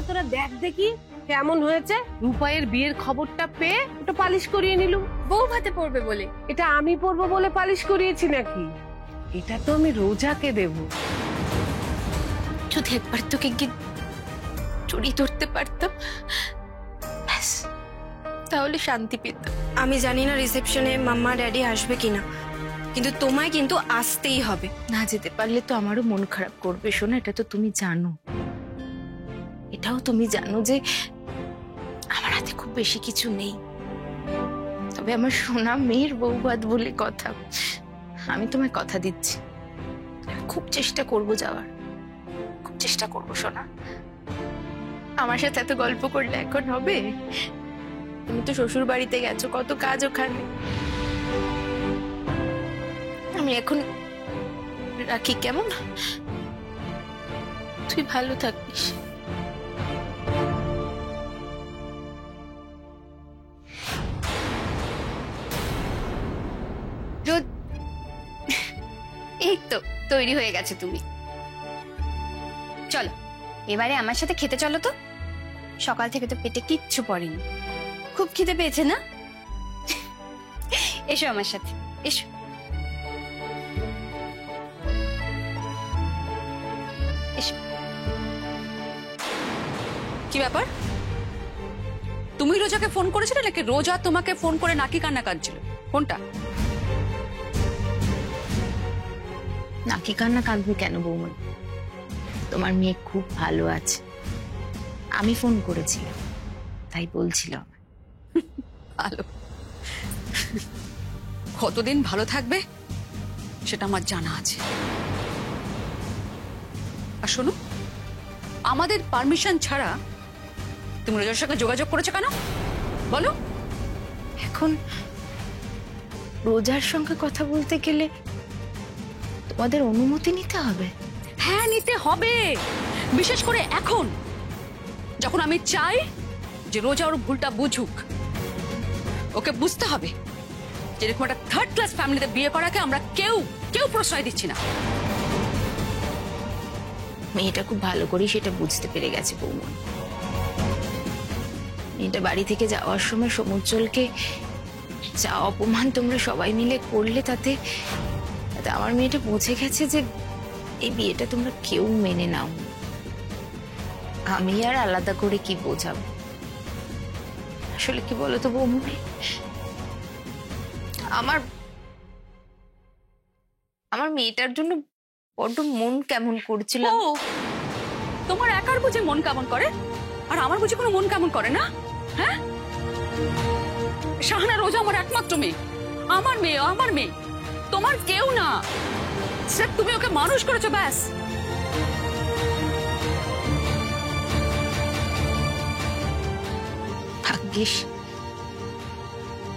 তোরা দেখ দেখি কেমন হয়েছে। রূপাইয়ের বিয়ের খবরটা পেয়ে ওটা পালিশ করিয়ে নিলুম। বউ ভাতে পড়বে বলে? এটা আমি পরবো বলে পালিশ করিয়েছি নাকি? এটা তো আমি রোজাকে দেব। যদি একবার তোকে কি চুরি ধরতে পারতাম, ব্যাস তাহলে শান্তি পেতাম। আমি জানি না রিসেপশনে মাম্মা ড্যাডি আসবে কিনা, কিন্তু তোমায় কিন্তু আসতেই হবে। না যেতে পারলে তো আমারও মন খারাপ করবে শোনা, এটা তো তুমি জানো। এটাও তুমি জানো যে আমার হাতে খুব বেশি কিছু নেই, তবে আমার সোনা মেয়ের বউ ভাত বলে কথা। আমি তোমায় কথা দিচ্ছি, খুব চেষ্টা করব যাওয়ার, খুব চেষ্টা করব সোনা। আমার সাথে এত গল্প করলে এখন হবে? তুমি তো শ্বশুর বাড়িতে গেছো, কত কাজ ওখানে। আমি এখন রাখি কেমন? তুই ভালো থাকিস। এই তো তৈরি হয়ে গেছে তুমি, চলো এবারে আমার সাথে খেতে চলো তো। সকাল থেকে তো পেটে কিচ্ছু পড়েনি, খুব খিদে পেয়েছে না? এসো আমার সাথে, এসো। এসো। কি ব্যাপার, তুমি রোজাকে ফোন করেছিলে নাকি রোজা তোমাকে ফোন করে নাকি কান্না কাঁদছিল? কোনটা? নাকি কান্না কাঁদবে কেন বৌমনি? তোমার মেয়ে খুব ভালো আছে, আমি ফোন করেছিলাম তাই বলছিলাম। ভালো, কতদিন ভালো থাকবে সেটা আমার জানা আছে। আর শোনো, আমাদের পারমিশন ছাড়া তুমি রোজার সঙ্গে যোগাযোগ করেছো কেন বলো? এখন রোজার সঙ্গে কথা বলতে গেলে তোমাদের অনুমতি নিতে হবে। হ্যাঁ, নিতে হবে, বিশেষ করে এখন যখন আমি চাই যে রোজা ওর ভুলটা বুঝুক। ওকে বুঝতে হবে যে এরকম একটা থার্ড ক্লাস ফ্যামিলিতে বিয়ে করাকে আমরা কেউ কেউ প্রশ্রয় দিচ্ছি না। মেয়েটা খুব ভালো করেই সেটা বুঝতে পেরে গেছে বৌমনি। মেয়েটা বাড়ি থেকে যাওয়ার সময় সমুজ্জ্বলকে যা অপমান তোমরা সবাই মিলে করলে, তাতে আমার মেয়েটা বুঝে গেছে যে এই বিয়েটা তোমরা কেউ মেনে নাও। আমি আর আলাদা করে কি বোঝাবো? আসলে কি বলতো বৌমনি, আমার আমার মেয়েটার জন্য বড্ড মন কেমন করছিল। ও, তোমার একার বুঝে মন কেমন করে, আর আমার বুঝে কোনো মন কেমন করে না? হ্যাঁ, শাহানা রোজা আমার একমাত্র মেয়ে, আমার মেয়ে, আমার মেয়ে, তোমার কেউ না। স্রেফ তুমি ওকে মানুষ করেছো, ব্যাস। ভাগ্যিস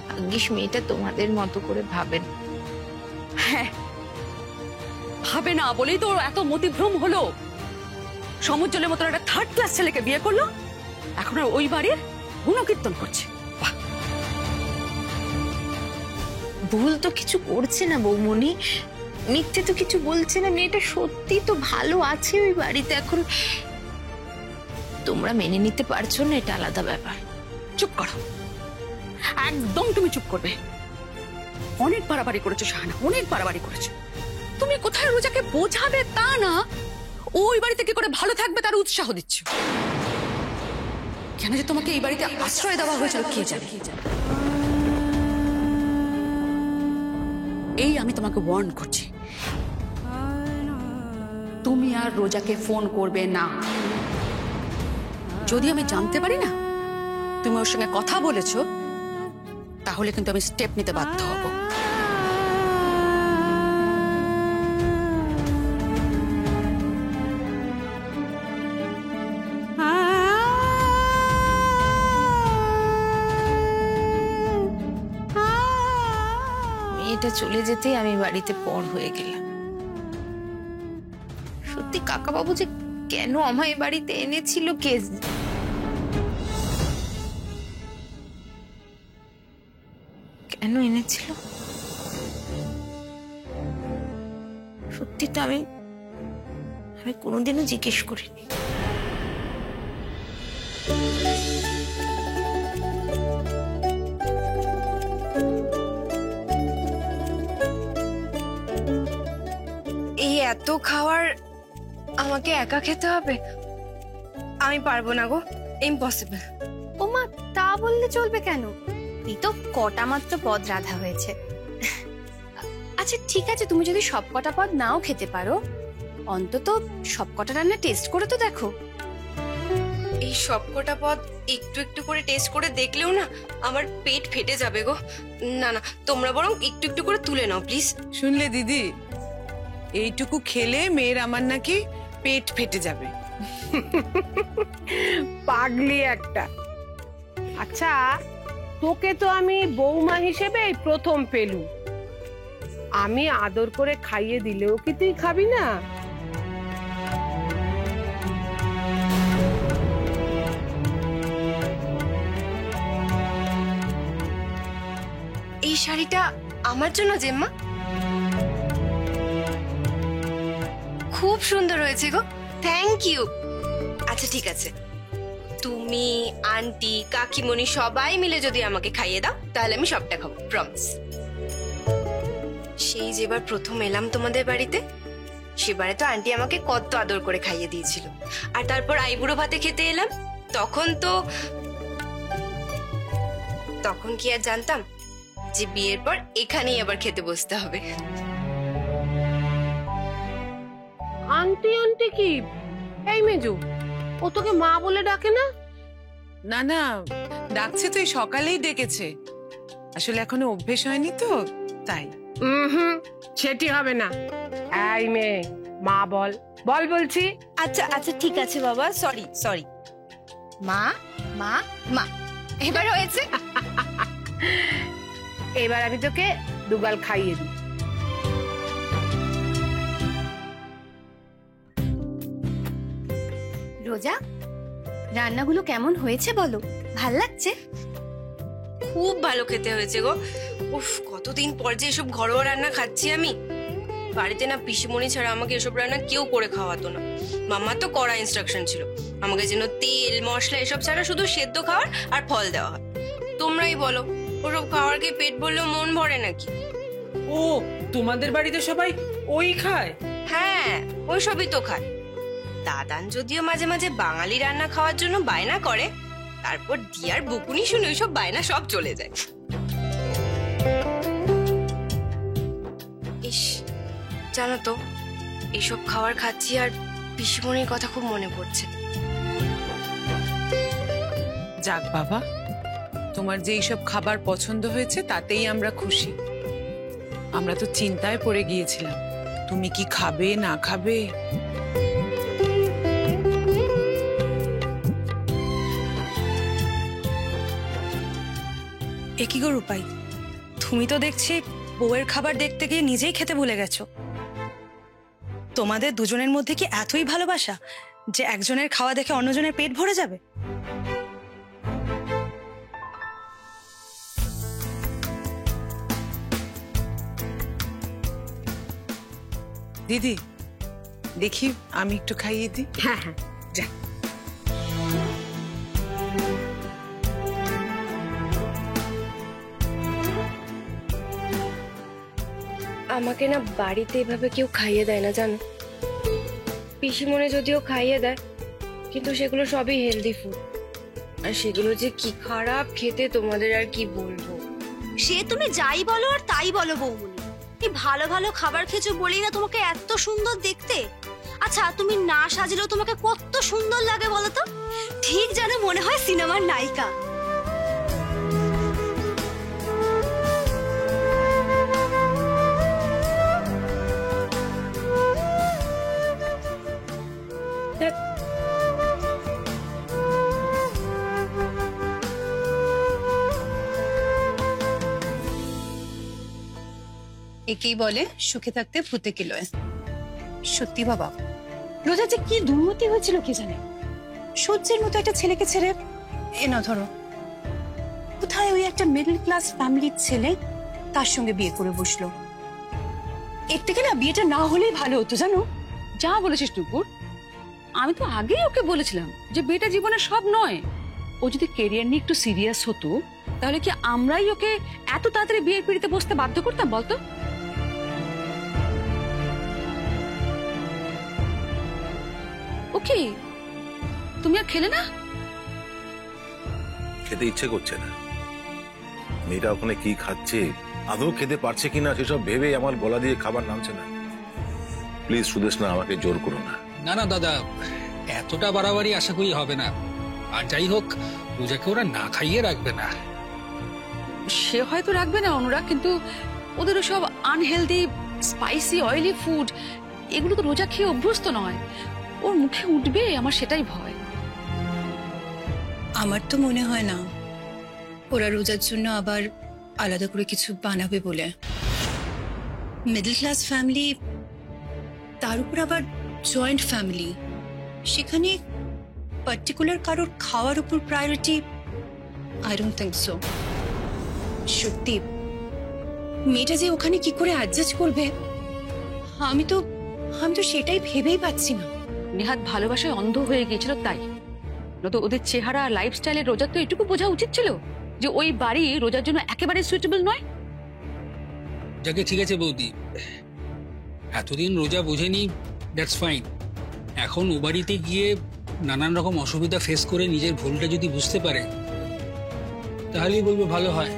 ভাগ্যিস মেয়েটা তোমাদের মতো করে ভাবেন। হ্যাঁ, ভাবে না বলেই তো ওর এত মতিভ্রম হলো। সমুজ্জ্বলের মতো একটা থার্ড ক্লাস ছেলেকে বিয়ে করলো, এখন আর ওই বাড়ির গুণকীর্তন করছে। ভুল তো কিছু করছে না বৌমনি, মিথ্যে তো কিছু বলছে না। মেয়েটা সত্যি তো ভালো আছে ওই বাড়িতে। এখন তোমরা মেনে নিতে পারছো না, এটা আলাদা ব্যাপার। চুপ করো, একদম তুমি চুপ করবে। অনেক বাড়াবাড়ি করেছো শাহানা, অনেক বাড়াবাড়ি করেছো। তুমি কোথায় রোজাকে বোঝাবে তা না, ওই বাড়িতে কি করে ভালো থাকবে তার উৎসাহ দিচ্ছ। কেন যে তোমাকে এই বাড়িতে আশ্রয় দেওয়া হয়েছিল কে জানে। এই আমি তোমাকে ওয়ার্ন করছি, তুমি আর রোজাকে ফোন করবে না। যদি আমি জানতে পারি না তুমি ওর সঙ্গে কথা বলেছো, তাহলে কিন্তু আমি স্টেপ নিতে বাধ্য হব। মেয়েটা চলে যেতেই আমি বাড়িতে পর হয়ে গেলাম। সত্যি কাকাবাবু যে কেন আমায় বাড়িতে এনেছিল, কেন এনেছিল সত্যি তো আমি কোনোদিনও জিজ্ঞেস করিনি। এত খাওয়ার আমাকে একা খেতে হবে? আমি পারবো না গো, ইম্পসিবল। ও মা, তা বললে চলবে কেন? এই তো কটা মাত্র পদ রাধা হয়েছে। আচ্ছা ঠিক আছে, তুমি যদি সব কটা পদ নাও খেতে পারো, অন্তত সব কটা রান্না টেস্ট করে তো দেখো। এই সবকটা পদ একটু একটু করে টেস্ট করে দেখলেও না আমার পেট ফেটে যাবে গো। না না, তোমরা বরং একটু একটু করে তুলে নাও প্লিজ। শুনলে দিদি, এইটুকু খেলে মেয়ের আমার নাকি পেট ফেটে যাবে। পাগলি একটা। আচ্ছা, তোকে তো আমি বৌমা হিসেবে এই প্রথম পেলু। আমি আদর করে খাইয়ে দিলেও কি তুই খাবি না? এই শাড়িটা আমার জন্য জেম্মা? খুব সুন্দর হয়েছে গো, থ্যাংক ইউ। আচ্ছা ঠিক আছে, তুমি আন্টি কাকিমণি সবাই মিলে যদি আমাকে খাইয়ে দাও তাহলে আমি সবটা খাবো, প্রমিস। সেই যেবার প্রথম এলাম তোমাদের বাড়িতে, সেবারে তো আন্টি আমাকে কত আদর করে খাইয়ে দিয়েছিল। আর তারপর আইবুড়ো ভাতে খেতে এলাম, তখন কি আর জানতাম যে বিয়ের পর এখানেই আবার খেতে বসতে হবে। আন্টি আন্টি কি? এই মেজু, ও তোকে মা বলে ডাকে না? না না, ডাকছে তো, এই সকালেই ডেকেছে। আসলে এখনো অভ্যেস হয়নি তো, তাই। হুম, সেটি হবে না। এই মেয়ে, মা বল বল বলছি। আচ্ছা আচ্ছা ঠিক আছে বাবা, সরি সরি। মা মা মা, এবার হয়েছে। এবার আমি তোকে দুগাল খাইয়ে দিই। রোজা, রান্নাগুলো কেমন হয়েছে বলো? ভাল লাগছে? খুব ভালো খেতে হয়েছে গো। উফ, কতদিন পর যে এসব ঘরোয়া রান্না খাচ্ছি আমি। বাড়িতে না পিসিমণি ছাড়া আমাকে এসব রান্না কেউ করে খাওয়াতো না। মামা তো কড়া ইনস্ট্রাকশন ছিল, আমাকে যেন তেল মশলা এসব ছাড়া শুধু সেদ্ধ খাওয়ার আর ফল দেওয়া হয়। তোমরাই বলো, ওসব খাওয়ার কি পেট ভরলেও মন ভরে নাকি? ও, তোমাদের বাড়িতে সবাই ওই খায়? হ্যাঁ, ওই সবই তো খায়। দাদান যদিও মাঝে মাঝে বাঙালি রান্না খাওয়ার জন্য বায়না করে, তারপর দিয়ার বকুনি শুনে ওইসব বায়না সব চলে যায়। ইস, জানো তো, এইসব খাবার খাচ্ছি আর পিসিমণির কথা খুব মনে পড়ছে। যাক বাবা, তোমার যে এইসব খাবার পছন্দ হয়েছে তাতেই আমরা খুশি। আমরা তো চিন্তায় পড়ে গিয়েছিলাম তুমি কি খাবে না খাবে। একই গো রূপাই, তুমি তো দেখছি বউয়ের খাবার দেখতে গিয়ে নিজেই খেতে ভুলে গেছো। তোমাদের দুজনের মধ্যে কি এতই ভালোবাসা যে একজনের খাওয়া দেখে অন্যজনের পেট ভরে যাবে? দিদি, দেখি আমি একটু খাইয়ে দিই। হ্যাঁ হ্যাঁ, যা। আমাকে না বাড়িতে এভাবে কেউ খাইয়ে দেয় না জানো। পিসিমণি যদিও খাইয়ে দেয়, কিন্তু সেগুলো সবই হেলদি ফুড, আর সেগুলো যে কি খারাপ খেতে তোমাদের আর কি বলবো। সে তুমি যাই বলো আর তাই বলো বৌমনি, এই ভালো ভালো খাবার খেয়েছো বলেই না তোমাকে এত সুন্দর দেখতে। আচ্ছা, তুমি না সাজলেও তোমাকে কত সুন্দর লাগে বলো তো, ঠিক যেন মনে হয় সিনেমার নায়িকা। একেই বলে সুখে থাকতে ভূতে কিলোয়। সত্যি বাবা, রোজা যে কি দুর্মতি হয়েছিল কে জানে। সূর্যের মতো একটা ছেলেকে ছেড়ে না ধরো কোথায় ওই একটা মিডল ক্লাস ফ্যামিলির ছেলে তার সঙ্গে বিয়ে করে বসলো। এর থেকে না বিয়েটা না হলেই ভালো হতো জানো। যা বলেছিস টুকুর, আমি তো আগেই ওকে বলেছিলাম যে বিয়েটা জীবনে সব নয়। ও যদি কেরিয়ার নিয়ে একটু সিরিয়াস হতো তাহলে কি আমরাই ওকে এত তাড়াতাড়ি বিয়ের পিড়িতে বসতে বাধ্য করতাম বলতো? কি তুমি আর খেলে না? খেতে ইচ্ছে করছে না। মেয়েটা ওখানে কি খাচ্ছে, আদৌ খেতে পারছে কিনা সেসব ভেবে আমার গলা দিয়ে খাবার নামছে না। প্লিজ সুদেষ্ণা, আমাকে জোর করো না। না না দাদা, এতটা বাড়াবাড়ি আশা করি হবে না। আর যাই হোক, পূজাকে ওরা না খাইয়ে রাখবে না। সে হয়তো রাখবে না অনুরাগ, কিন্তু ওদেরও সব আনহেলদি স্পাইসি অয়েলি ফুড, এগুলো তো রোজা খেয়ে অভ্যস্ত নয়। ওর মুখে উঠবে, আমার সেটাই ভয়। আমার তো মনে হয় না ওরা রোজার জন্য আবার আলাদা করে কিছু বানাবে বলে। মিডল ক্লাস ফ্যামিলি, তার উপর আবার জয়েন্ট ফ্যামিলি, সেখানে পার্টিকুলার কারোর খাওয়ার উপর priority, I don't think so. সত্যি মেয়েটা যে ওখানে কি করে অ্যাডজাস্ট করবে, আমি তো সেটাই ভেবেই পাচ্ছি না। নেহাত ভালোবাসায় অন্ধ হয়ে গিয়েছিল তাই, নয়তো ওদের চেহারা আর লাইফস্টাইলে রোজার তো এটুকু বোঝা উচিত ছিল যে ওই বাড়ি রোজার জন্য একেবারে সুইটেবল নয়। যাকে ঠিক আছে বৌদি, এতদিন রোজা বোঝেনি, দ্যাটস ফাইন। এখন ও বাড়িতে গিয়ে নানান রকম অসুবিধা ফেস করে নিজের ভুলটা যদি বুঝতে পারে, তাহলেই বলবো ভালো হয়।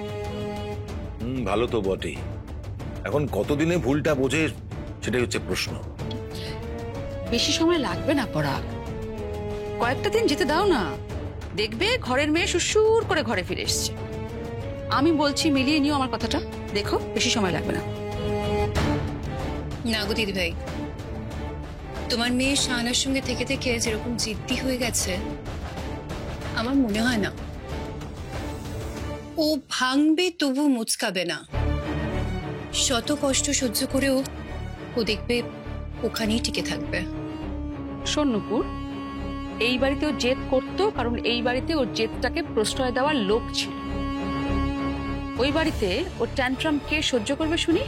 ভালো তো বটেই। এখন কতদিনে ভুলটা বোঝে সেটাই হচ্ছে প্রশ্ন। বেশি সময় লাগবে না পরাগ, কয়েকটা দিন যেতে দাও না, দেখবে ঘরের মেয়ে সুসুর করে ঘরে ফিরে এসছে। আমি বলছি মিলিয়ে নিও আমার কথাটা, দেখো বেশি সময় লাগবে না। না গো দিদি ভাই, তোমার মেয়ে শাহানার সঙ্গে থেকে থেকে যেরকম জিদ্দি হয়ে গেছে, আমার মনে হয় না ও ভাঙবে তবু মুচকাবে না। শত কষ্ট সহ্য করেও ও দেখবে ওখানেই টিকে থাকবে। শোন নুপুর, এই বাড়িতে ও জেদ করতো কারণ এই বাড়িতে ওর জেদটাকে প্রশ্রয় দেওয়ার লোক ছিল। ওই বাড়িতে ওর ট্যান্ট্রাম কে সহ্য করবে শুনি?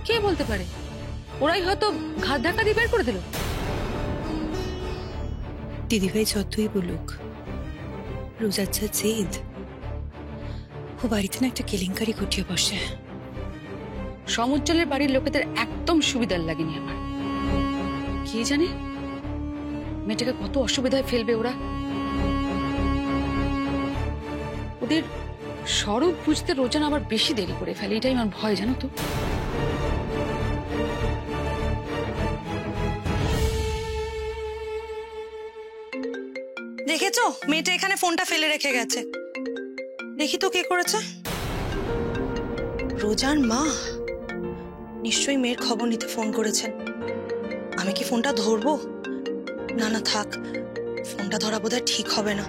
কে বলতে পারে? ওরাই হয়তো ঘাত ধাক্কা দিয়ে বের করে দিল। দিদিভাই যতই বলুক, রোজার যা জেদ, ও বাড়িতে না একটা কেলেঙ্কারি ঘটিয়ে বসে। সমুজ্জ্বলের বাড়ির লোকেদের একদম সুবিধার লাগেনি আমার। কে জানে মেয়েটাকে কত অসুবিধায় ফেলবে ওরা। ওদের স্বরূপ বুঝতে রোজান আবার বেশি দেরি করে ফেলে, এটাই আমার ভয়, জানো তো। দেখেছো মেয়েটা এখানে ফোনটা ফেলে রেখে গেছে, দেখি তো কে করেছে। রোজার মা নিশ্চয়ই মেয়ের খবর নিতে ফোন করেছেন। আমি কি ফোনটা ধরবো? না না থাক, ফোনটা ধরা বোধহয় ঠিক হবে না।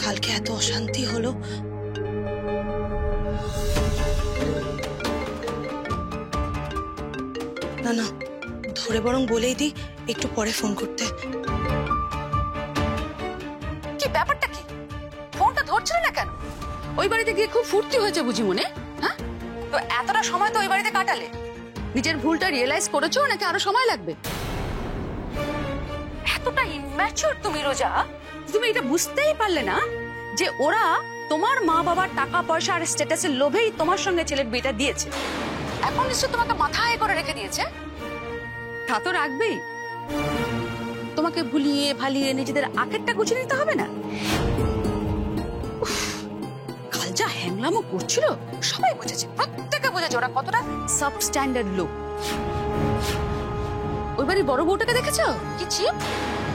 কালকে এত অশান্তি হলো। না না, ধরে বরং বলেই দিই একটু পরে ফোন করতে। কি ব্যাপারটা কি? ফোনটা ধরছিল না কেন? ওই বাড়িতে গিয়ে খুব ফুর্তি হয়েছে বুঝি মনে? হ্যাঁ, তো এতটা সময় তো ওই বাড়িতে কাটালে, নিজের ভুলটা রিয়েলাইজ করেছো নাকি আরো সময় লাগবে? এতটা ইম্যাচিউর তুমি রোজা, তুমি এটা বুঝতেই পারলে না যে ওরা তোমার মা বাবার টাকা পয়সা আর স্ট্যাটাসের লোভেই তোমার সঙ্গে ছেলের বিয়েটা দিয়েছে। এখন নিশ্চয় তোমাকে মাথায় করে রেখে দিয়েছে। তা তো রাখবেই, তোমাকে ভুলিয়ে ভালিয়ে নিজেদের আখেরটা গুছিয়ে নিতে হবে না? কাল যা হ্যাংলামো করছিল সবাই বুঝেছে, প্রত্যেকে বুঝেছে ওরা কতটা সাবস্ট্যান্ডার্ড লোক। ওই বাড়ির বড় বউটাকে দেখেছো? কি চিপ,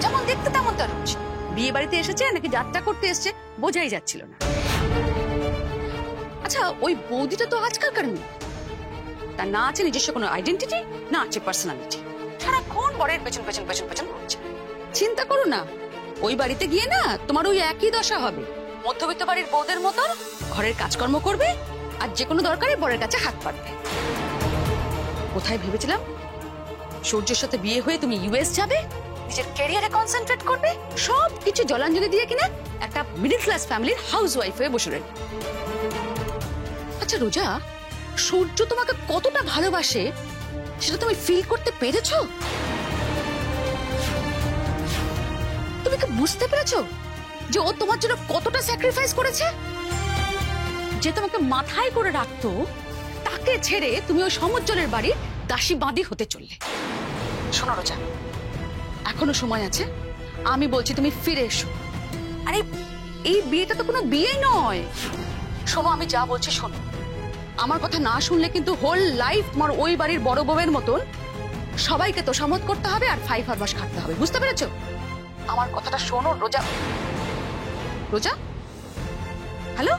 যেমন দেখতে তেমন তার রুচি। বিয়ে বাড়িতে এসেছে নাকি যাত্রা করতে এসেছে বোঝাই যাচ্ছিল না। আচ্ছা, ওই বৌদিটা তো আজকালকার মেয়ে, তার না আছে নিজস্ব কোনো আইডেন্টিটি, না আছে পার্সোনালিটি, সারাক্ষণ বরের পেছন পেছন পেছন পেছন ঘুরছে। চিন্তা করো না, ওই বাড়িতে গিয়ে না তোমার ওই একই দশা হবে। মধ্যবিত্ত বাড়ির বউদের মতো ঘরের কাজকর্ম করবে আর যে কোনো দরকারে বরের কাছে হাত পাতবে। কোথায় ভেবেছিলাম সূর্যের সাথে বিয়ে হয়ে তুমি ইউএস যাবে, নিজের ক্যারিয়ারে কনসেন্ট্রেট করবে, সব কিছু জলাঞ্জলি দিয়ে কিনা একটা মিডল ক্লাস ফ্যামিলির হাউস ওয়াইফ হয়ে বসে রইল। আচ্ছা রোজা, সূর্য তোমাকে কতটা ভালোবাসে সেটা তুমি ফিল করতে পেরেছো? তুমি কি বুঝতে পেরেছো যে ও তোমার জন্য কতটা স্যাক্রিফাইস করেছে? যে তোমাকে মাথায় করে রাখতো, তাকে ছেড়ে তুমি ওই সমুজ্জ্বলের বাড়ির দাসী বাঁধি হতে চললে। শোনো রোজা, এখনো সময় আছে, আমি বলছি তুমি ফিরে এসো। আরে এই বিয়েটা তো কোনো বিয়ে নয়। শোনো, আমি যা বলছি শোনো, আমার কথা না শুনলে কিন্তু হোল লাইফ তোমার ওই বাড়ির বড় বউয়ের মতন সবাইকে তোষামত করতে হবে আর 5 মাস খাটতে হবে, বুঝতে পেরেছো? আমার কথাটা শোনো রোজা। রোজা, হ্যালো,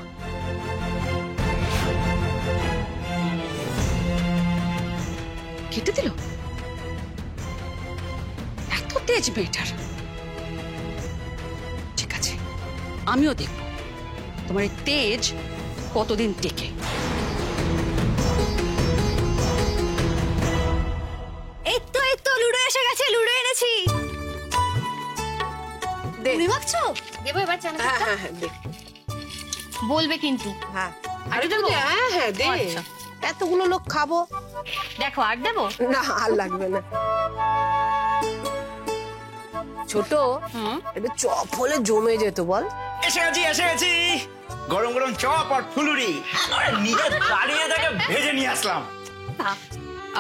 কেটে দিল? এত তেজ মেয়েটার। ঠিক আছে, আমিও দেখব তোমার এই তেজ কতদিন টেকে। এই তো লুডো এসে গেছে, লুডো এনেছি। দে। মুড়ি মাখছো? দেবো এবার চানা হ্যাঁ চাপটা? হ্যাঁ হ্যাঁ দে। বলবে কিন্তু। হ্যাঁ আরে আরে দেবো? দে, হ্যাঁ হ্যাঁ দে। আচ্ছা। এতগুলো লোক খাবো? দেখো আর দেবো? না আর লাগবে না। ছোট, এটা চপ হলে জমে যেত বল। এসে গেছি গরম গরম চপ আর ফুলুরি একেবারে নিজে দাঁড়িয়ে থেকে ভেজে নিয়ে আসলাম।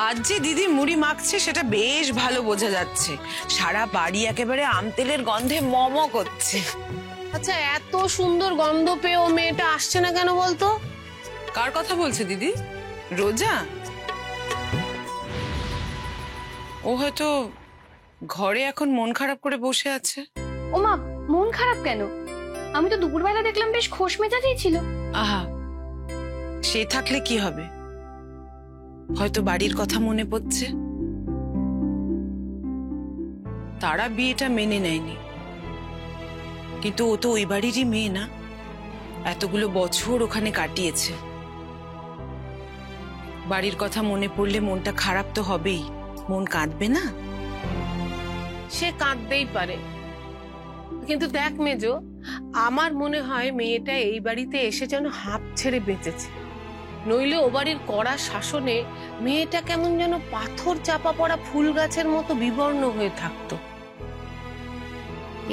আজ যে দিদি মুড়ি মাখছে সেটা বেশ ভালো বোঝা যাচ্ছে। সারা বাড়ি একেবারে আমতেলের গন্ধে মম করছে। আচ্ছা, এত সুন্দর গন্ধ পেয়েও মেয়েটা আসছে না কেন বলতো? কার কথা বলছে দিদি? রোজা? ও হয়তো ঘরে এখন মন খারাপ করে বসে আছে। ও মা, মন খারাপ কেন? আমি তো দুপুরবেলা দেখলাম বেশ খোশ মেজাজেই ছিল। আহা, সে থাকলে কি হবে? হয়তো বাড়ির কথা মনে পড়ছে। তারা বিয়েটা মেনে নেয়নি, কিন্তু ও তো ওই বাড়িরই মেয়ে না? এতগুলো বছর ওখানে কাটিয়েছে। বাড়ির কথা মনে পড়লে মনটা খারাপ তো হবেই, মন কাঁদবে না? সে কাঁদতেই পারে, কিন্তু দেখ মেজো, আমার মনে হয় মেয়েটা এই বাড়িতে এসে যেন হাঁপ ছেড়ে বেঁচেছে। নইলে ও বাড়ির কড়া শাসনে মেয়েটা কেমন যেন পাথর চাপা পড়া ফুল গাছের মতো বিবর্ণ হয়ে থাকতো।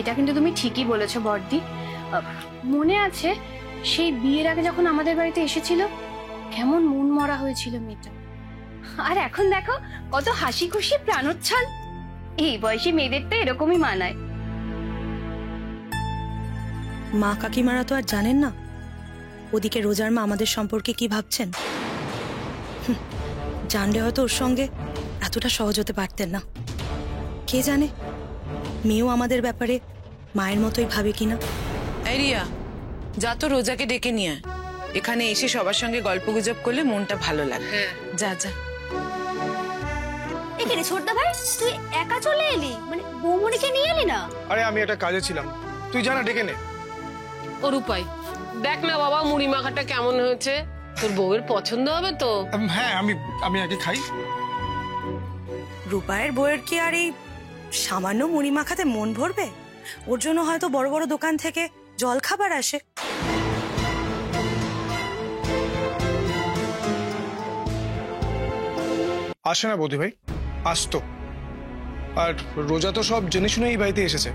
এটা কিন্তু তুমি ঠিকই বলেছো বর্দি। মনে আছে সেই বিয়ের আগে যখন আমাদের বাড়িতে এসেছিল, কেমন মন মরা হয়েছিল মেয়েটা। আর এখন দেখো কত হাসি খুশি প্রাণোচ্ছল। এই বয়সী মেয়েদের তো এরকমই মানায়। মা কাকিমারা তো আর জানেন না ওদিকে রোজার মা আমাদের সম্পর্কে কি ভাবছেন। জানলে হয়তো ওর সঙ্গে এতটা সহজ হতে পারতেন না। কে জানে মেয়েও আমাদের ব্যাপারে মায়ের মতোই ভাবে কিনা। এই রিয়া, যা তো রোজাকে ডেকে নিয়ে আয়। এখানে এসে সবার সঙ্গে গল্প গুজব করলে মনটা ভালো লাগে। যা যা। এখানে ছোটদা ভাই, তুই একা চলে এলি? মানে বৌমনিকে নিয়ে এলি না? আরে আমি একটা কাজে ছিলাম, তুই জানা ডেকে নে। ও রূপাই, দেখ না বাবা মুড়ি মাখাটা কেমন হয়েছে, তোর বউয়ের পছন্দ হবে তো? হ্যাঁ, আমি আগে খাই। রূপায়ের বইয়ের কি আর এই সামান্য মুড়ি মাখাতে মন ভরবে? ওর জন্য হয়তো বড় বড় দোকান থেকে জল খাবার আসে। আসে না বৌদি ভাই, আসতো। আর রোজা তো সব জেনে শুনে এই বাড়িতে এসেছে,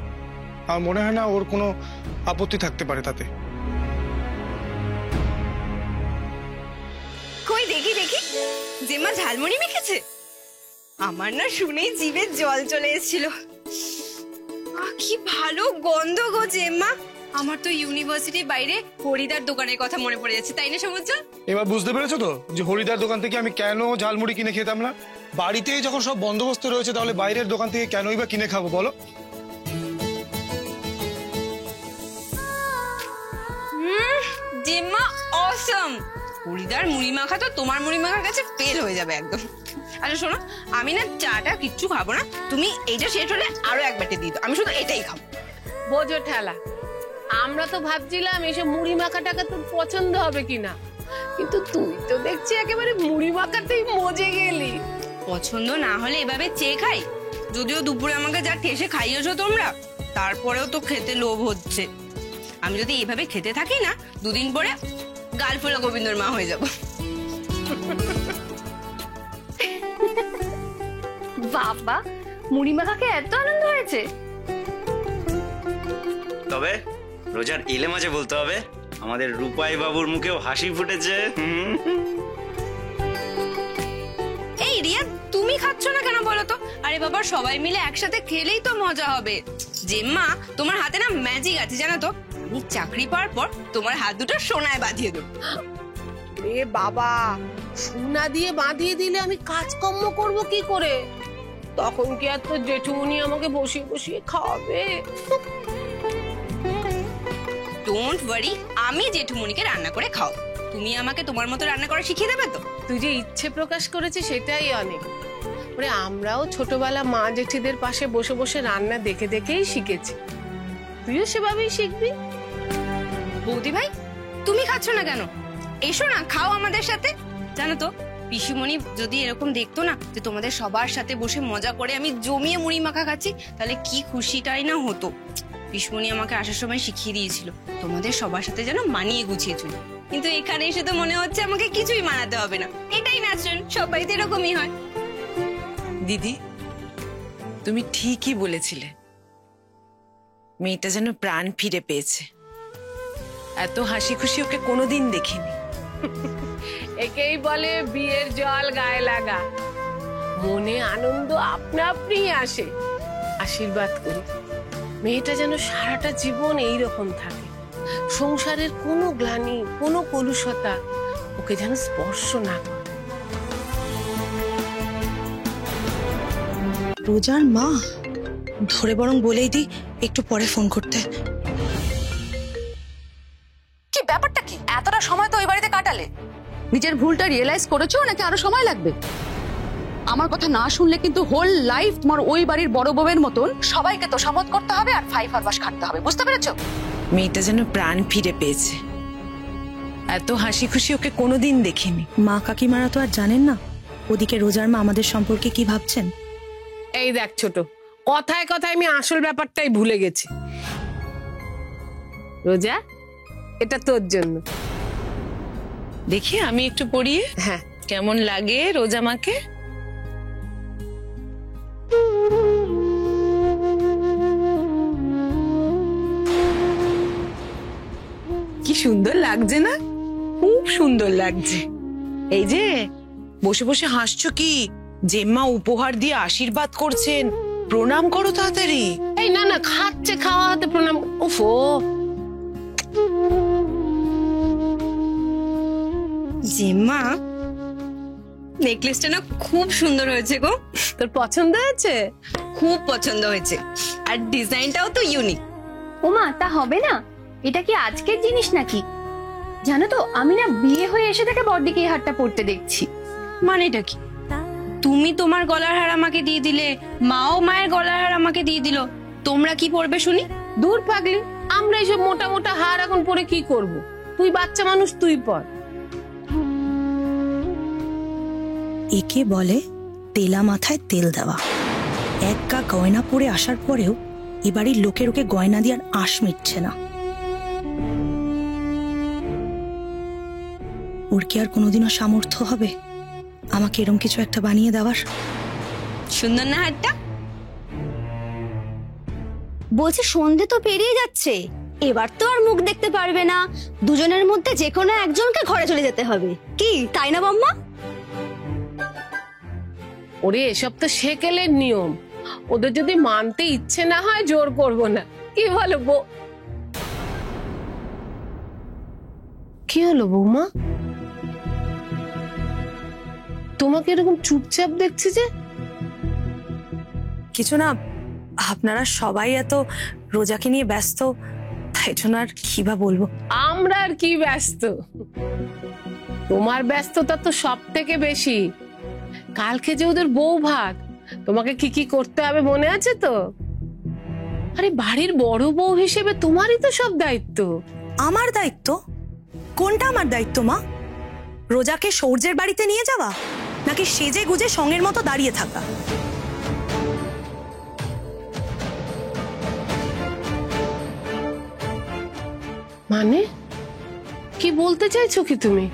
আমার মনে হয় না ওর কোনো আপত্তি থাকতে পারে তাতে। কই দেখি দেখি, জেম্মা ঝালমুড়ি মেখেছে? আমার না শুনেই জিভে জল চলে এসেছিল। কি ভালো গন্ধ গো জেম্মা। আমার তো ইউনিভার্সিটির বাইরে হরিদার দোকানের কথা মনে পড়ে যাচ্ছে, তাই না সমুদ্র? এবার বুঝতে পেরেছো তো যে হরিদার দোকান থেকে আমি কেন ঝালমুড়ি কিনে খেতাম না? বাড়িতেই যখন সব বন্দোবস্ত রয়েছে তাহলে বাইরের দোকান থেকে কেনই বা কিনে খাবো বলো? জেম্মা অসম। হরিদার মুড়ি মাখা তো তোমার মুড়ি মাখার কাছে ফেল হয়ে যাবে একদম। আচ্ছা শোনো, আমি না চাটা কিচ্ছু খাবো না, তুমি এইটা শেষ হলে আরো এক বাটি দিয়ে দাও, আমি শুধু এটাই খাবো। বোঝো ঠেলা, আমরা তো ভাবছিলাম এসব মুড়ি মাখা টাকা তোর পছন্দ হবে কিনা, কিন্তু তুই তো দেখছি একেবারে মুড়ি মাখাতেই মজে গেলি। পছন্দ না হলে এভাবে চেয়ে খাই? যদিও দুপুরে আমাকে যা ঠেসে খাইয়েছো তোমরা, তারপরেও তো খেতে লোভ হচ্ছে। আমি যদি এভাবে খেতে থাকি না, দুদিন পরে গালফোলা গোবিন্দর মা হয়ে যাব। বাবা, মুড়ি মাখাকে এত আনন্দ হয়েছে? তবে রোজার এলে মাঝে বলতে হবে আমাদের রূপাই বাবুর মুখেও হাসি ফুটেছে। এই রিয়া, তুমি খাচ্ছ না কেন বলো তো? আর আরে বাবা সবাই মিলে একসাথে খেলেই তো মজা হবে। জেম্মা তোমার হাতে না ম্যাজিক আছে জানো তো, আমি চাকরি পাওয়ার পর তোমার হাত দুটো সোনায় বাঁধিয়ে দেবো। এ বাবা, সোনা দিয়ে বাঁধিয়ে দিলে আমি কাজকর্ম করব কি করে? তখন কি আর তোর জেঠুমনি আমাকে বসিয়ে বসিয়ে খাওয়াবে? ডোন্ট ওয়ারি, আমি জেঠুমনিকে রান্না করে খাও, তুমি আমাকে তোমার মতো রান্না করা শিখিয়ে দেবে তো? তুই যে ইচ্ছে প্রকাশ করেছিস সেটাই অনেক। ওরে আমরাও ছোটবেলা মা জেঠিদের পাশে বসে বসে রান্না দেখে দেখেই শিখেছি, তুইও সেভাবেই শিখবি। বৌদি ভাই তুমি খাচ্ছ না কেন? এসো না খাও আমাদের সাথে। জানো তো পিসিমণি যদি এরকম দেখতো না যে তোমাদের সবার সাথে বসে মজা করে আমি জমিয়ে মুড়ি মাখা খাচ্ছি, তাহলে কি খুশিটাই না হতো। পিসিমণি আমাকে আসার সময় শিখিয়ে দিয়েছিল তোমাদের সবার সাথে যেন মানিয়ে গুছিয়ে চলি, কিন্তু এখানে এসে তো মনে হচ্ছে আমাকে কিছুই মানাতে হবে না। এটাই ন্যাচারাল, সবাই তো এরকমই হয়। দিদি তুমি ঠিকই বলেছিলে, মেয়েটা যেন প্রাণ ফিরে পেয়েছে। এত হাসি খুশি ওকে কোনোদিন দেখিনি। একেই বলে বিয়ের জল গায়ে লাগা। মনে আনন্দ আপনা আপনি আসে। আশীর্বাদ করি মেয়েটা যেন সারাটা জীবন এইরকম থাকে, সংসারের কোনো গ্লানি কোনো কলুষতা ওকে যেন স্পর্শ না করে। রোজার মা ধরে বরং বলেই দি একটু পরে ফোন করতে। কি ব্যাপারটা কি? এতটা সময় তো ওই বাড়িতে কাটালে, নিজের ভুলটা রিয়েলাইজ করেছো নাকি আরো সময় লাগবে? আমার কথা না শুনলে কিন্তু হোল লাইফ তোমার ওই বাড়ির বড় বউয়ের মতন সবাইকে তোষামত করতে হবে আর ফাইভ আর বাস খাটতে হবে, বুঝতে পেরেছো? মেয়েটা যেন প্রাণ ফিরে পেয়েছে। এত হাসি খুশি ওকে কোনোদিন দেখিনি। মা কাকিমারা তো আর জানেন না ওদিকে রোজার মা আমাদের সম্পর্কে কি ভাবছেন। এই দেখ ছোট, কথায় কথায় আমি আসল ব্যাপারটাই ভুলে গেছি। রোজা, এটা তোর জন্য। দেখি আমি একটু পড়িয়ে। হ্যাঁ, কেমন লাগে রোজা মাকে? কি সুন্দর লাগছে না? খুব সুন্দর লাগছে। এই যে বসে বসে হাসছো কি? জেম্মা উপহার দিয়ে আশীর্বাদ করছেন, প্রণাম করো তাড়াতাড়ি। এই না না, খাচ্ছে, খাওয়া হাতে প্রণাম। ওফো, জেম্মা নেকলেসটা না খুব সুন্দর হয়েছে গো। তোর পছন্দ হয়েছে? খুব পছন্দ হয়েছে, আর ডিজাইনটাও তো ইউনিক। ওমা, তা হবে না? এটা কি আজকের জিনিস নাকি? জানো তো আমি না বিয়ে হয়ে এসে থেকে বড়দিকে এই হারটা পরতে দেখছি। মানেটা কি? তুমি তোমার গলার হার আমাকে দিয়ে দিলে, মাও মায়ের গলার হার আমাকে দিয়ে দিল, তোমরা কি পরবে শুনি? দূর পাগলি, আমরা এইসব মোটা মোটা হার এখন পরে কি করব? তুই বাচ্চা মানুষ, তুই পর। একে বলে তেলা মাথায় তেল দেওয়া। এক গা গয়না পরে আসার পরেও এ বাড়ির লোকের ওকে গয়না দিয়ে আর আশ মিটছে না। ওর কি আর কোনোদিনও সামর্থ্য হবে আমাকে এরম কিছু একটা বানিয়ে দেওয়ার? সুন্দর না হারটা? বলছে সন্ধে তো পেরিয়ে যাচ্ছে, এবার তো আর মুখ দেখতে পারবে না, দুজনের মধ্যে যে কোনো একজনকে ঘরে চলে যেতে হবে, কি তাই না বম্মা? ওরে এসব তো সেকেলের নিয়ম, ওদের যদি মানতে ইচ্ছে না হয় জোর করব না। কি বলো বউ? কি হলো বৌমা, তোমাকে এরকম চুপচাপ দেখছি যে? কিছু না, আপনারা সবাই এত রোজাকে নিয়ে ব্যস্ত, তাই জন্য আর কি বা বলবো। আমরা আর কি ব্যস্ত, তোমার ব্যস্ততা তো সব থেকে বেশি। কালকে যে ওদের বউ ভাত, তোমাকে কি কি করতে হবে মনে আছে তো? আরে বাড়ির বড় বউ হিসেবে তোমারই তো সব দায়িত্ব। আমার দায়িত্ব? কোনটা আমার দায়িত্ব মা? রোজাকে সূর্যের বাড়িতে নিয়ে যাওয়া নাকি সেজে গুজে সঙ্গের মতো দাঁড়িয়ে থাকা? মানে কি বলতে চাইছো কি তুমি?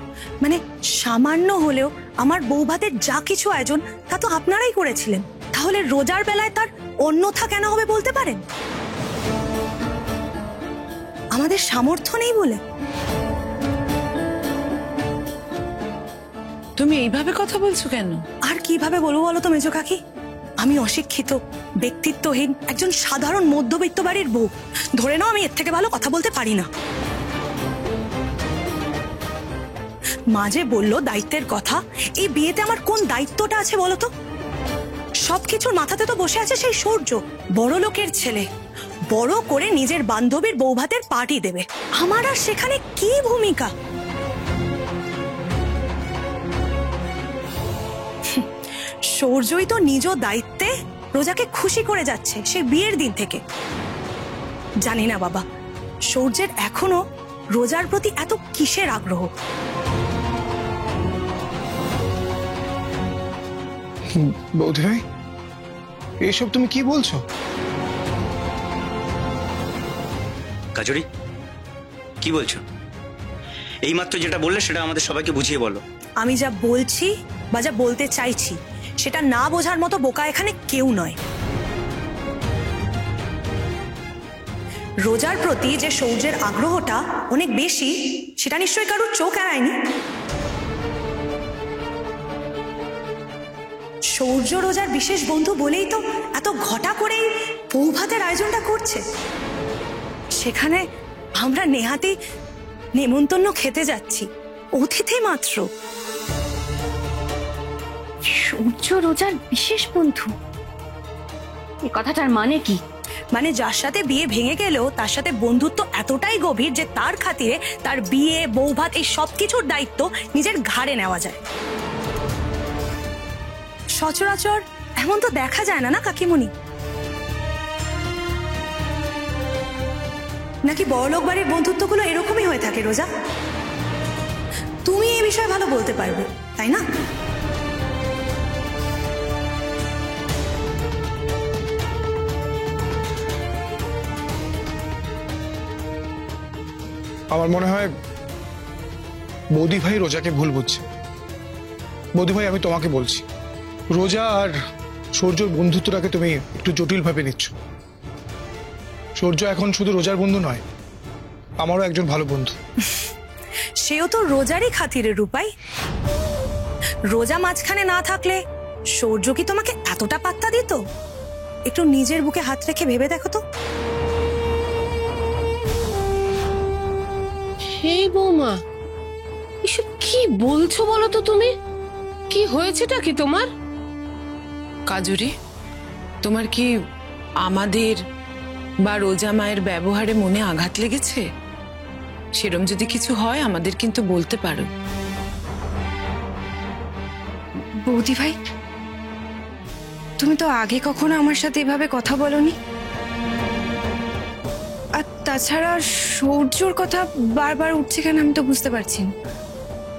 মানে সামান্য হলেও আমার বউ ভাতের যা কিছু আয়োজন তা তো আপনারাই করেছিলেন, তাহলে রোজার বেলায় তার অন্যথা কেন হবে বলতে পারেন? আমাদের সামর্থ্য নেই বলে? তুমি এইভাবে কথা বলছো কেন? আর কিভাবে বলবো বলো তো মেজো কাকি? আমি অশিক্ষিত, ব্যক্তিত্বহীন একজন সাধারণ মধ্যবিত্ত বাড়ির বউ। ধরে নাও আমি এর থেকে ভালো কথা বলতে পারি না। মা যে বললো দায়িত্বের কথা, এই বিয়েতে আমার কোন দায়িত্বটা আছে বলো তো? সবকিছুর মাথাতে তো বসে আছে সেই সূর্য, বড় লোকের ছেলে, বড় করে নিজের বান্ধবীর বৌভাতের পার্টি দেবে। আমার আর সেখানে কি ভূমিকা? সূর্যই তো নিজ দায়িত্বে রোজাকে খুশি করে যাচ্ছে সে বিয়ের দিন থেকে। জানি না বাবা, সূর্যের এখনো রোজার প্রতি এত কিসের আগ্রহ? বৌদি ভাই, এসব তুমি কি বলছো? কাজরি, কি বলছো? এইমাত্র যেটা বললে সেটা আমাদের সবাইকে বুঝিয়ে বলো। আমি যা বলছি বা যা বলতে চাইছি সেটা না বোঝার মতো বোকা এখানে কেউ নয়। রোজার প্রতি যে সূর্যের আগ্রহটা অনেক বেশি, সেটা নিশ্চয়ই কারোর চোখ এড়ায়নি। সূর্য রোজার বিশেষ বন্ধু বলেই তো এত ঘটা করেই বৌভাতের আয়োজনটা করছে। সেখানে আমরা নেহাতি নেমন্তন্ন খেতে যাচ্ছি, অতিথি মাত্র। সূর্য রোজার বিশেষ বন্ধু, এই কথাটার মানে কি? মানে যার সাথে বিয়ে ভেঙে গেলেও তার সাথে বন্ধুত্ব এতটাই গভীর যে তার খাতিরে তার বিয়ে, বৌভাত এই সবকিছুর দায়িত্ব নিজের ঘাড়ে নেওয়া যায়। সচরাচর এমন তো দেখা যায় না, না কাকিমণি? নাকি বড়লোক বাড়ির বন্ধুত্বগুলো এরকমই হয়ে থাকে রোজা? তুমি এই বিষয়ে ভালো বলতে পারবে, তাই না? আমার মনে হয় বৌদি ভাই রোজাকে ভুল বুঝছে। বৌদি ভাই, আমি তোমাকে বলছি, রোজা আর সূর্যর বন্ধুত্বটাকে তুমি একটু জটিল ভাবে নিচ্ছ। সূর্য এখন শুধু রোজার বন্ধু নয়, আমারও একজন ভালো বন্ধু। সেও তো রোজারই খাতিরে রূপাই। রোজা মাঝখানে না থাকলে সূর্য কি তোমাকে এতটা পাত্তা দিত? একটু নিজের বুকে হাত রেখে ভেবে দেখো তো। হে বৌমা, এসব কি বলছো বলো তো তুমি? কি হয়েছেটা কি তোমার? কাজরি, তোমার কি আমাদের বা রোজা মায়ের ব্যবহারে মনে আঘাত লেগেছে? সেরম যদি কিছু হয় আমাদের কিন্তু বলতে পারো। বৌদি ভাই, তুমি তো আগে কখনো আমার সাথে এভাবে কথা বলনি। আর তাছাড়া সূর্যর কথা বারবার উঠছে কেন আমি তো বুঝতে পারছি না।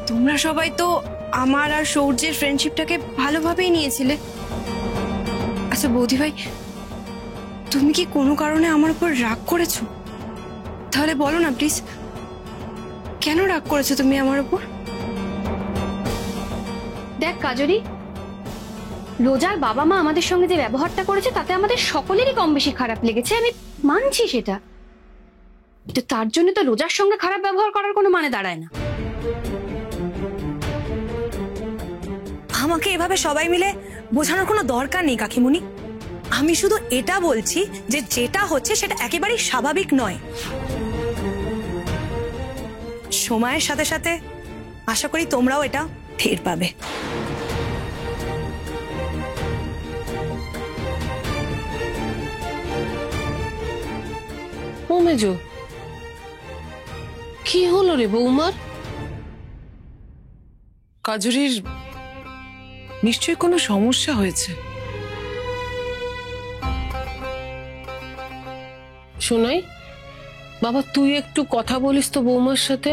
তোমরা সবাই তো আমার আর সূর্যের ফ্রেন্ডশিপটাকে ভালোভাবেই নিয়েছিলে। আচ্ছা বৌদি ভাই, তুমি কি কোনো কারণে আমার উপর রাগ করেছো? তাহলে বলো না প্লিজ, কেন রাগ করেছো তুমি আমার উপর? দেখ কাজরি, রোজার বাবা মা আমাদের সঙ্গে যে ব্যবহারটা করেছে তাতে আমাদের সকলেরই কম বেশি খারাপ লেগেছে, আমি মানছি সেটা। কিন্তু তার জন্য তো রোজার সঙ্গে খারাপ ব্যবহার করার কোনো মানে দাঁড়ায় না। আমাকে এভাবে সবাই মিলে বোঝানোর কোনো দরকার নেই কাকিমুনি। আমি শুধু এটা বলছি যে যেটা হচ্ছে সেটা একেবারেই স্বাভাবিক নয়। সময়ের সাথে সাথে আশা করি তোমরাও এটা টের পাবে। ও মেজো, কি হলো রে বৌমার? কাজরির নিশ্চয়ই কোনো সমস্যা হয়েছে। শোনাই বাবা, তুই একটু কথা বলিস তো বৌমার সাথে।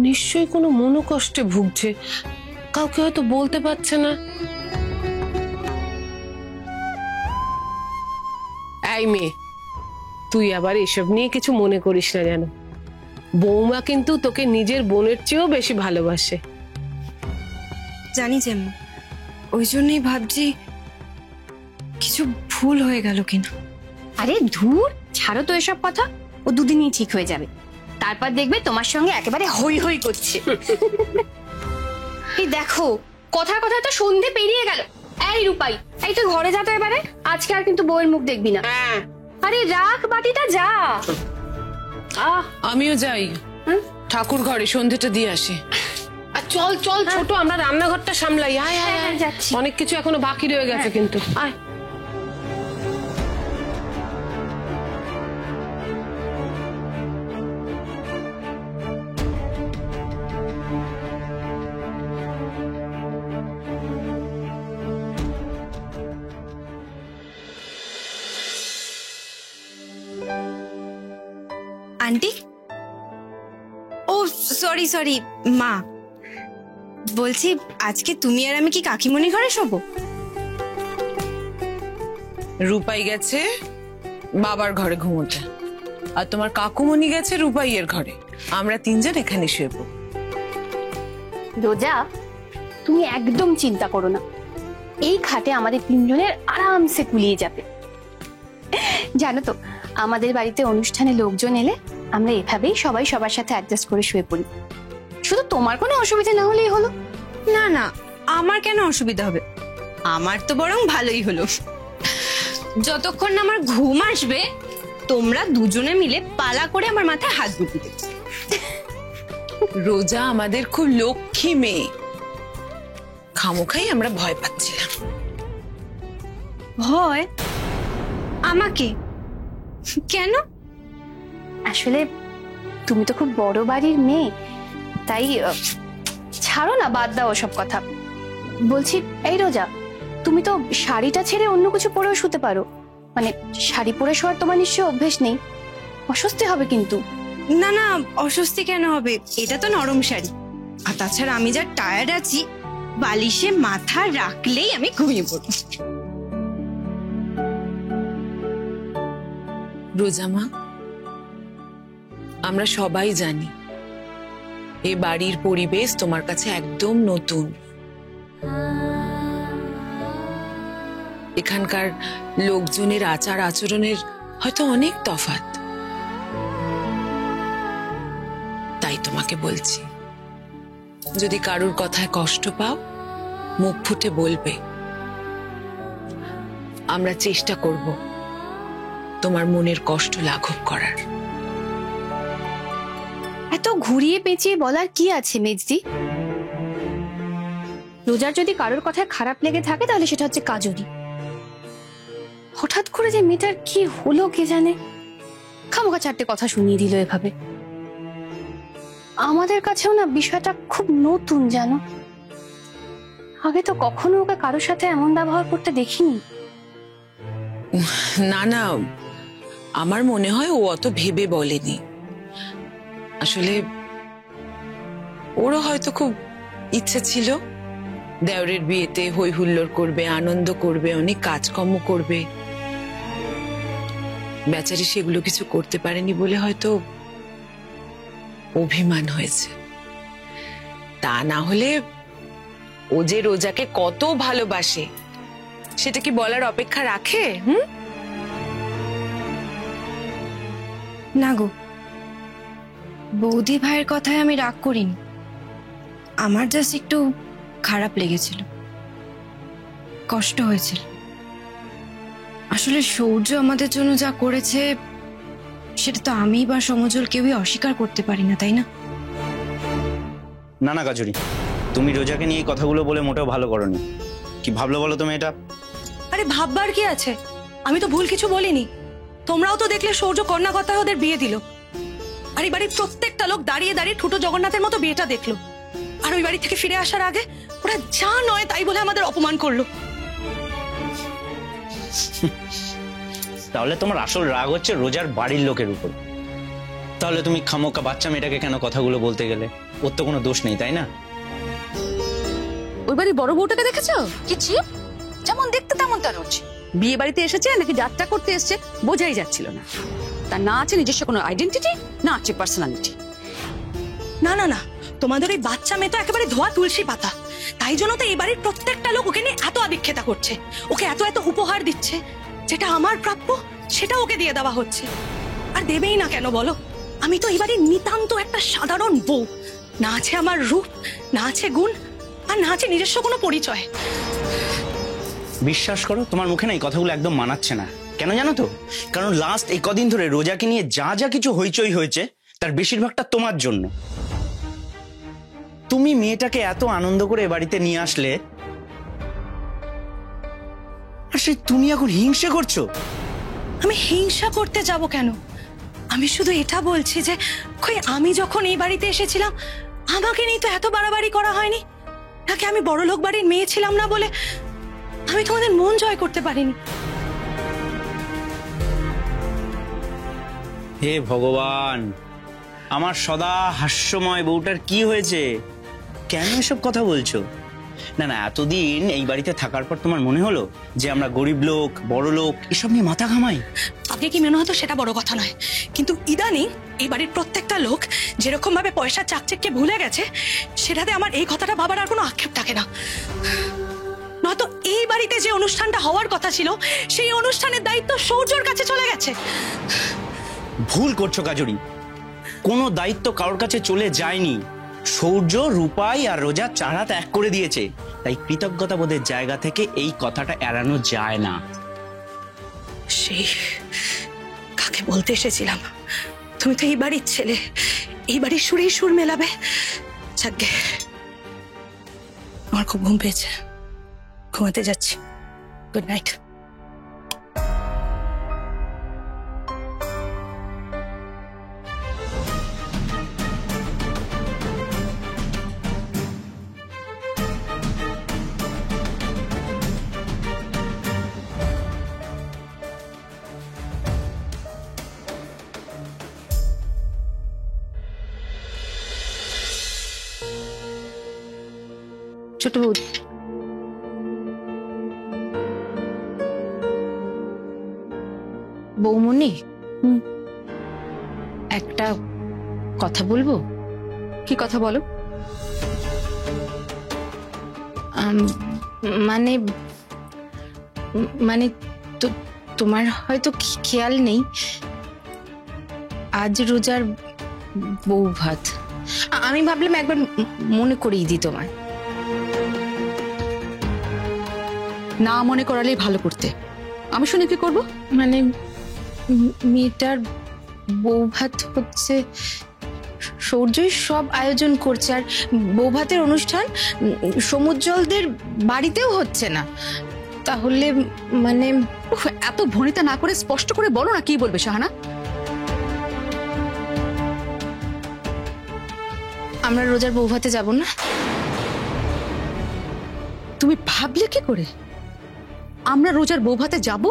নিশ্চয়ই কোনো মনোকষ্টে ভুগছে, কাউকে হয়তো বলতে পারছে না। এই মেয়ে, তুই আবার এসব নিয়ে কিছু মনে করিস না যেন। বৌমা কিন্তু তোকে নিজের বোনের চেয়েও বেশি ভালোবাসে। জানি জেম্মা, ওই জন্যই ভাবছি কিছু ভুল হয়ে গেল কিনা। আরে ধুর, ছাড়ো তো এসব কথা, ও দুদিনই ঠিক হয়ে যাবে। তারপর দেখবে তোমার সঙ্গে একেবারে হই হই করছে। এই দেখো, কথার কথা তো সন্ধে পেরিয়ে গেল, এই রূপাই, এই তুই ঘরে যা তো এবারে, আজকে আর কিন্তু বউয়ের মুখ দেখবি না। হ্যাঁ আরে রাখ বাটিটা, যা। আমিও যাই ঠাকুর ঘরে সন্ধেটা দিয়ে আসি। আর চল চল ছোট, আমরা রান্নাঘরটা সামলাই। আয় আয় আয়, যাচ্ছি। অনেক কিছু এখনো বাকি রয়ে গেছে কিন্তু। আয় আন্টি, ও সরি সরি মা, বলছি আজকে তুমি আর আমি কি কাকিমণি ঘরে শোবো? রূপাই গেছে বাবার ঘরে ঘুমোতে, আর তোমার কাকুমণি গেছে রূপাইয়ের ঘরে। আমরা তিনজন এখানে শুয়েবো। রোজা, তুমি একদম চিন্তা করো না, এই খাটে আমাদের তিনজনের আরামসে কুলিয়ে যাবে। জানো তো, আমাদের বাড়িতে অনুষ্ঠানে লোকজন এলে আমরা এভাবেই সবাই সবার সাথে অ্যাডজাস্ট করে শুয়ে পড়ি। শুধু তোমার কোনো অসুবিধা না হলেই হলো। না না, আমার কেন অসুবিধা হবে? আমার তো বরং ভালোই হলো। যতক্ষণ না আমার ঘুম আসবে তোমরা দুজনে মিলে পালা করে আমার মাথায় হাত বুলিয়ে দেবে। রোজা আমাদের খুব লক্ষ্মী মেয়ে, খামোখাই আমরা ভয় পাচ্ছিলাম। ভয়? আমাকে কেন? আসলে তুমি তো খুব বড় বাড়ির মেয়ে, তাই ছাড়ো না, বাদ দাও ওসব কথা। বলছি, এই রোজা, তুমি তো শাড়িটা ছেড়ে অন্য কিছু পরেও শুতে পারো। মানে শাড়ি পরে শোয়ার তোমার নিশ্চয়ই অভ্যেস নেই, অস্বস্তি হবে কিন্তু। না না, অস্বস্তি কেন হবে? এটা তো নরম শাড়ি, আর তাছাড়া আমি যা টায়ার্ড আছি, বালিশে মাথা রাখলেই আমি ঘুমিয়ে পড়ব। রোজামা, আমরা সবাই জানি এই বাড়ির পরিবেশ তোমার কাছে একদম নতুন। এখানকার লোকজনের আচার আচরণের হয়তো অনেক তফাৎ। তাই তোমাকে বলছি, যদি কারুর কথায় কষ্ট পাও মুখ ফুটে বলবে। আমরা চেষ্টা করব তোমার মনের কষ্ট লাঘব করার। এত ঘুরিয়ে পেঁচিয়ে বলার কি আছে মেজদি? রোজার যদি কারোর কথায় খারাপ লেগে থাকে তাহলে সেটা হচ্ছে কাজরি। হঠাৎ করে যে মেয়েটার কি হলো কে জানে, খামোখা চারটে কথা শুনিয়ে দিল এভাবে। আমাদের কাছেও না বিষয়টা খুব নতুন, জানো। আগে তো কখনো ওকে কারোর সাথে এমন ব্যবহার করতে দেখিনি। না না, আমার মনে হয় ও অত ভেবে বলেনি। আসলে ওরও হয়তো খুব ইচ্ছে ছিল দেওরের বিয়েতে হই হুল্লোড় করবে, আনন্দ করবে, অনেক কাজকর্ম করবে। বেচারি সেগুলো কিছু করতে পারেনি বলে হয়তো অভিমান হয়েছে। তা না হলে ও যে রোজাকে কত ভালোবাসে সেটা কি বলার অপেক্ষা রাখে? না গো, বৌদি ভাইয়ের কথায় আমি রাগ করিনি। আমার জাস্ট একটু খারাপ লেগেছিল, কষ্ট হয়েছিল। আসলে সৌর্য আমাদের জন্য যা করেছে সেটা তো আমি বা সমজল কেউই অস্বীকার করতে পারি না, তাই না? না না কাজরি, তুমি রোজাকে নিয়ে এই কথাগুলো বলে মোটেও ভালো করোনি। কি ভাবলো বলো তুমি এটা? আরে ভাববার কি আছে, আমি তো ভুল কিছু বলিনি। তোমরাও তো দেখলে সৌর্য কন্যা কথায় ওদের বিয়ে দিল, আর এই বাড়ির প্রত্যেকটা লোক দাঁড়িয়ে দাঁড়িয়ে ঠুটো জগন্নাথের মতো বিয়েটা দেখলো। আর ওই বাড়ি থেকে ফিরে আসার আগে ওরা যা নয় তাই বলে আমাদের অপমান করলো। তাহলে তোমার আসল রাগ হচ্ছে রোজার বাড়ির লোকের উপর। তাহলে তুমি খামোকা বাচ্চা মেয়েটাকে কেন কথাগুলো বলতে গেলে? ওর তো কোনো দোষ নেই, তাই না? ওই বাড়ির বড় বউটাকে দেখেছো? কি চিপ, যেমন দেখতে তেমন তার রুচি। বিয়ে বাড়িতে এসেছে নাকি যাত্রা করতে এসেছে বোঝাই যাচ্ছিল না। তার না আছে নিজস্ব কোনো আইডেন্টিটি, না আছে পার্সোনালিটি। না না না, তোমাদের ওই বাচ্চা মেয়ে তো একেবারে ধোয়া তুলসী পাতা। তাই জন্য তো এই বাড়ির প্রত্যেকটা লোক ওকে নিয়ে এত আদিক্ষেতা করছে, ওকে এত এত উপহার দিচ্ছে। যেটা আমার প্রাপ্য সেটা ওকে দিয়ে দেওয়া হচ্ছে। আর দেবেই না কেন বলো? আমি তো এই বাড়ির নিতান্ত একটা সাধারণ বউ। না আছে আমার রূপ, না আছে গুণ, আর না আছে নিজস্ব কোনো পরিচয়। বিশ্বাস করো তোমার মুখে না এই কথাগুলো একদম মানাচ্ছে না। কেন জানো তো? কারণ লাস্ট এই কদিন ধরে রোজাকে নিয়ে যা যা কিছু হইচই হয়েছে তার বেশিরভাগটা তোমার জন্য। তুমি মেয়েটাকে এত আনন্দ করে এ বাড়িতে নিয়ে আসলে, আর সে তুমি এখন হিংসে করছো। আমি হিংসা করতে যাব কেন? আমি শুধু এটা বলছি যে কই আমি যখন এই বাড়িতে এসেছিলাম আমাকে নিয়ে তো এত বাড়াবাড়ি করা হয়নি নাকি? আমি বড় লোক বাড়ির মেয়ে ছিলাম না বলে আমি তোমাদের মন জয় করতে পারিনি? হে ভগবান, আমার সদা হাস্যময় বউটার কি হয়েছে? কেন এসব কথা বলছো? না না, এতদিন এই বাড়িতে থাকার পর তোমার মনে হলো যে আমরা গরিব লোক, বড় লোক এসব নিয়ে মাথা ঘামাই? আগে কি মনে হতো সেটা বড় কথা নয়, কিন্তু ইদানিং এই বাড়ির প্রত্যেকটা লোক যেরকম ভাবে পয়সা চাকচিক্যে ভুলে গেছে সেটাতে আমার এই কথাটা ভাবার আর কোনো আক্ষেপ থাকে না। নয়তো এই বাড়িতে যে অনুষ্ঠানটা হওয়ার কথা ছিল সেই অনুষ্ঠানের দায়িত্ব সূর্যর কাছে চলে গেছে। ভুল করছো কাজরি, কোনো দায়িত্ব কারোর কাছে চলে যায়নি। সূর্য, রূপাই আর রোজা চারা ত্যাগ করে দিয়েছে, তাই কৃতজ্ঞতা বোধের জায়গা থেকে এই কথাটা এড়ানো যায় না। সেই কাকে বলতে এসেছিলাম, তুমি তো এই বাড়ির ছেলে, এই বাড়ির সুরেই সুর মেলাবে। যাকগে, আমার খুব ঘুম পেয়েছে, ঘুমাতে যাচ্ছি। Good night. ছোট বৌদি, বৌমনি, একটা কথা বলবো। কি কথা বলো? মানে মানে তোমার হয়তো খেয়াল নেই, আজ রোজার বউ ভাত। আমি ভাবলাম একবার মনে করিয়ে দিই তোমায়। না মনে করালেই ভালো করতে। আমি শুনে কি করব? মানে মেয়েটার বউ ভাত হচ্ছে, সূর্যই সব আয়োজন করছে, আর বউ ভাতের অনুষ্ঠান সমুজ্জ্বলদের বাড়িতেও হচ্ছে না। তাহলে মানে এত ভনিতা না করে স্পষ্ট করে বলো না কি বলবে শাহানা। আমরা রোজার বউ ভাতে যাব না? তুমি ভাবলে কি করে আমরা রোজার বউ ভাতে যাব?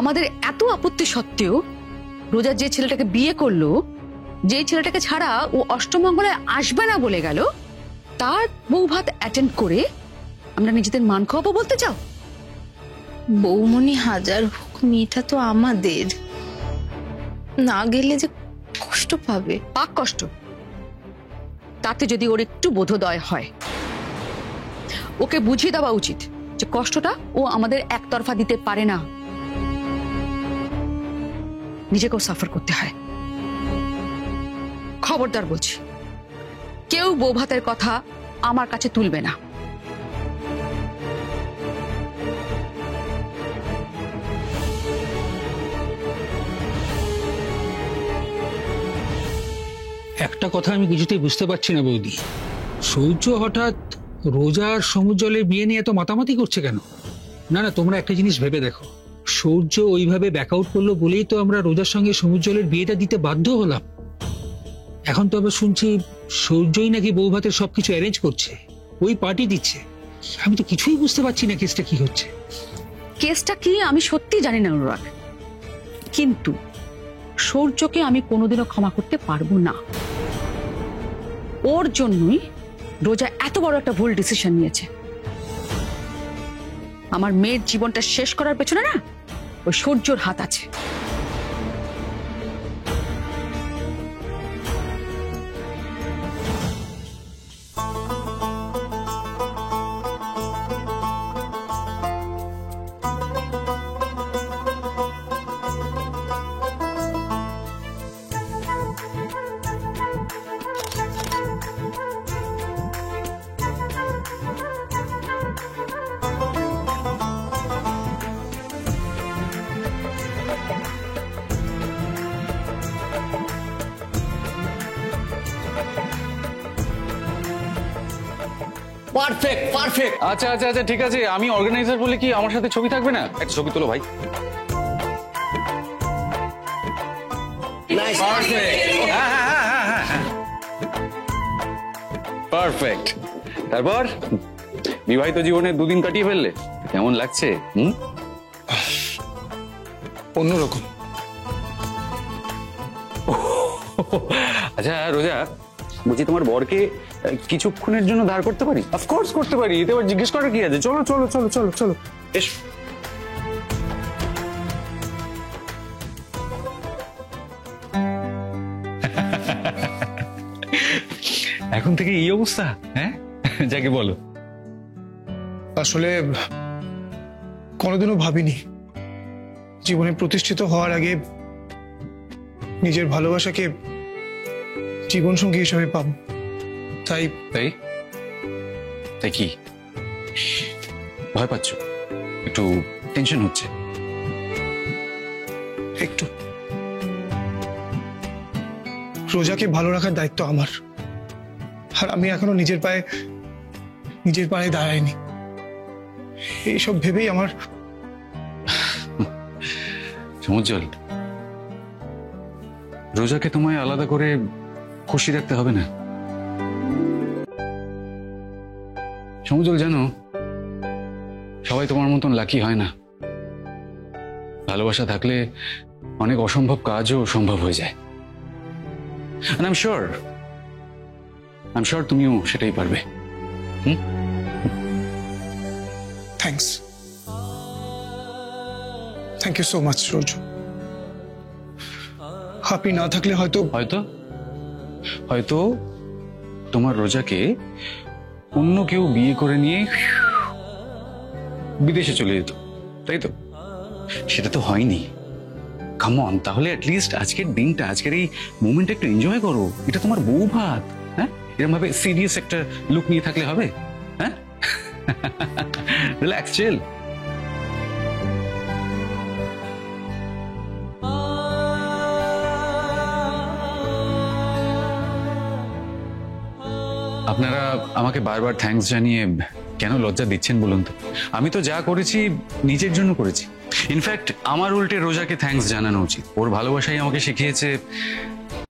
আমাদের এত আপত্তি সত্ত্বেও রোজার যে ছেলেটাকে বিয়ে করলো, যে ছেলেটাকে ছাড়া ও অষ্টমঙ্গলে আসবে না বলে গেল, তার বউ ভাত অ্যাটেন্ড করে আমরা নিজেদের মান খাওয়াবো বলতে চাও? বৌমনি, হাজার হোক মেয়েটা তো আমাদের, না গেলে যে কষ্ট পাবে। পাক কষ্ট, তাতে যদি ওর একটু বোধোদয় হয়, ওকে বুঝিয়ে দেওয়া উচিত যে কষ্টটা ও আমাদের একতরফা দিতে পারে না, নিজেকেও সাফার করতে হয়। খবরদার বলছি, কেউ বউ ভাতের কথা আমার কাছে তুলবে না। একটা কথা আমি কিছুতেই বুঝতে পারছি না বৌদি, সূর্য হঠাৎ রোজার সমুজ্জ্বলের বিয়ে নিয়ে এত মাতামাতি করছে কেন? না না, তোমরা একটা জিনিস ভেবে দেখো, সূর্য ওইভাবে ব্যাকআউট করলো বলেই তো আমরা রোজার সঙ্গে সমুজ্জ্বলের বিয়েটা দিতে বাধ্য হলাম। এখন তো আবার শুনছি সূর্যই নাকি বউ ভাতের সবকিছু অ্যারেঞ্জ করছে, ওই পার্টি দিচ্ছে। আমি তো কিছুই বুঝতে পারছি না কেসটা কি হচ্ছে। কেসটা কি আমি সত্যি জানি না অনুরাগ, কিন্তু সূর্যকে আমি কোনোদিনও ক্ষমা করতে পারবো না। ওর জন্যই রোজা এত বড় একটা ভুল ডিসিশন নিয়েছে। আমার মেয়ের জীবনটা শেষ করার পেছনে না ওই সূর্যর হাত আছে। Perfect perfect. আচ্ছা আচ্ছা আচ্ছা ঠিক আছে, আমি অর্গানাইজার বলে কি আমার সাথে ছবি থাকবে না? একটা ছবি তোলো ভাই। পারফেক্ট। তারপর বিবাহিত জীবনে দুদিন কাটিয়ে ফেললে, কেমন লাগছে? অন্যরকম। আচ্ছা রোজা, বলছি তোমার বরকে কিছুক্ষণের জন্য ধার করতে পারি? অফকোর্স করতে পারি, এতে আবার জিজ্ঞেস করার কি আছে? চলো চলো চলো চলো চলো এসো। এখন থেকে এই অবস্থা? হ্যাঁ, যাকে বলো। আসলে কোনোদিনও ভাবিনি জীবনে প্রতিষ্ঠিত হওয়ার আগে নিজের ভালোবাসাকে জীবন সঙ্গী হিসেবে পাবো। তাই তাই তাই কি ভয় পাচ্ছ? একটু টেনশন হচ্ছে? একটু। রোজাকে ভালো রাখার দায়িত্ব আমার, আর আমি এখনো নিজের পায়ে দাঁড়াইনি। এইসব ভেবেই আমার সমুজ্জ্বল, রোজাকে তোমায় আলাদা করে খুশি রাখতে হবে না। সমুজ্জ্বল, জানো সবাই তোমার মতন লাকি হয় না। ভালোবাসা থাকলে অনেক অসম্ভব কাজও সম্ভব হয়ে যায়। And I'm sure তুমিও সেটাই পারবে। থ্যাংক ইউ সো মাচ রোজ। আপনি না থাকলে হয়তো হয়তো তোমার রোজাকে অন্য কেউ বিয়ে করে নিয়ে বিদেশে চলে যেত, তাই তো? সেটা তো হয়নি। কাম অন, তাহলে অ্যাটলিস্ট আজকের দিনটা, আজকের এই মোমেন্টটা একটু এনজয় করো। এটা তোমার বউ ভাত। হ্যাঁ, এরকম ভাবে সিরিয়াস একটা লুক নিয়ে থাকলে হবে? হ্যাঁ, রিল্যাক্স, চিল। আপনারা আমাকে বারবার থ্যাঙ্কস জানিয়ে কেন লজ্জা দিচ্ছেন বলুন তো? আমি তো যা করেছি নিজের জন্য করেছি। ইনফ্যাক্ট আমার উল্টে রোজাকে থ্যাঙ্কস জানানো উচিত। ওর ভালোবাসাই আমাকে শিখিয়েছে